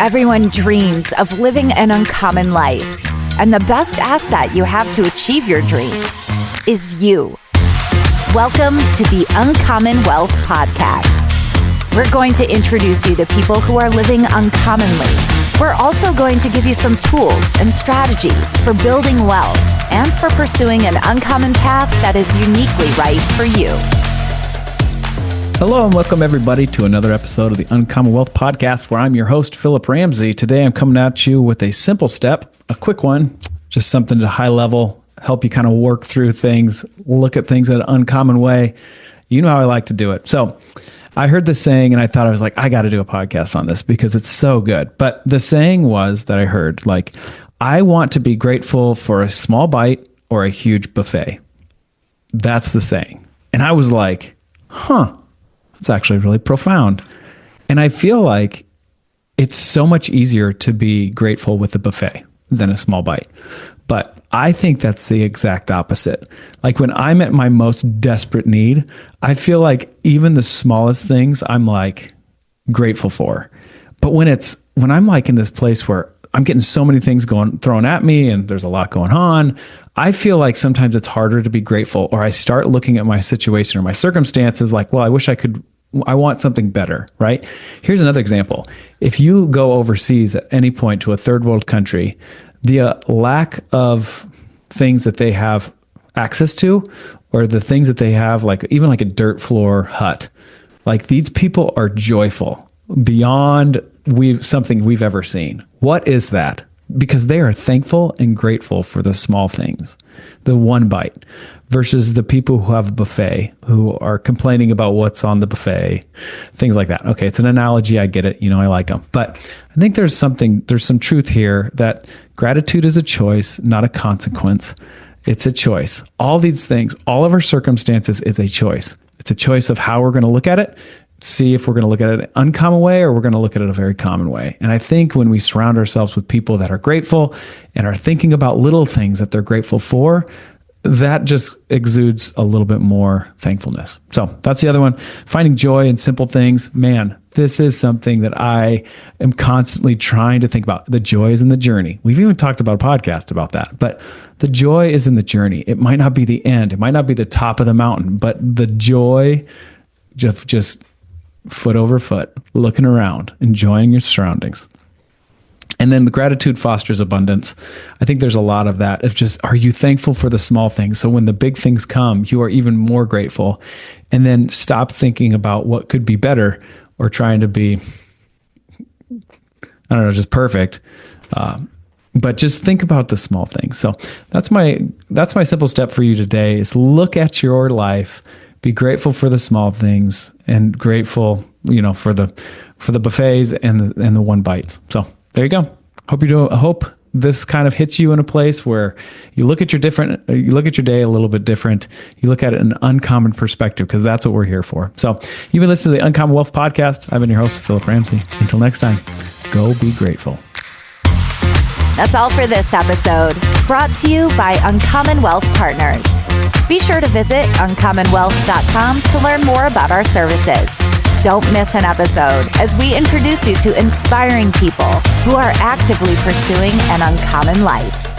Everyone dreams of living an uncommon life, and the best asset you have to achieve your dreams is you. Welcome to the Uncommon Wealth Podcast. We're going to introduce you to people who are living uncommonly. We're also going to give you some tools and strategies for building wealth and for pursuing an uncommon path that is uniquely right for you. Hello and welcome everybody to another episode of the Uncommon Wealth Podcast, where I'm your host, Phillip Ramsey. Today I'm coming at you with a simple step, a quick one, just something at a high level, help you kind of work through things, look at things in an uncommon way. You know how I like to do it. So I heard this saying and I thought, I got to do a podcast on this because it's so good. But the saying was that I heard, I want to be grateful for a small bite or a huge buffet. That's the saying. And I was like, it's actually really profound. And I feel like it's so much easier to be grateful with a buffet than a small bite. But I think that's the exact opposite. Like when I'm at my most desperate need, I feel like even the smallest things I'm like grateful for. But when I'm like in this place where I'm getting so many things thrown at me and there's a lot going on, I feel like sometimes it's harder to be grateful, or I start looking at my situation or my circumstances like, well, I want something better, right? Here's another example. If you go overseas at any point to a third world country, the lack of things that they have access to, or the things that they have, even a dirt floor hut, these people are joyful beyond something we've ever seen. What is that? Because they are thankful and grateful for the small things, the one bite, versus the people who have a buffet, who are complaining about what's on the buffet, things like that. Okay, it's an analogy. I get it. I like them. But I think there's some truth here that gratitude is a choice, not a consequence. It's a choice. All these things, all of our circumstances is a choice. It's a choice of how we're going to look at it. See if we're going to look at it an uncommon way or we're going to look at it a very common way. And I think when we surround ourselves with people that are grateful and are thinking about little things that they're grateful for, that just exudes a little bit more thankfulness. So that's the other one. Finding joy in simple things. Man, this is something that I am constantly trying to think about. The joy is in the journey. We've even talked about a podcast about that, but the joy is in the journey. It might not be the end. It might not be the top of the mountain, but the joy just foot over foot, looking around, enjoying your surroundings. And then the gratitude fosters abundance. I think there's a lot of that. Of just, are you thankful for the small things? So when the big things come, you are even more grateful. And then stop thinking about what could be better or trying to be, just perfect. But just think about the small things. So that's my simple step for you today is look at your life. Be grateful for the small things and grateful, for the buffets and the one bites. So there you go. Hope this kind of hits you in a place where you look at your day a little bit different. You look at it in an uncommon perspective, because that's what we're here for. So you've been listening to the Uncommon Wealth Podcast. I've been your host, Phillip Ramsey. Until next time, go be grateful. That's all for this episode, brought to you by Uncommon Wealth Partners. Be sure to visit uncommonwealth.com to learn more about our services. Don't miss an episode as we introduce you to inspiring people who are actively pursuing an uncommon life.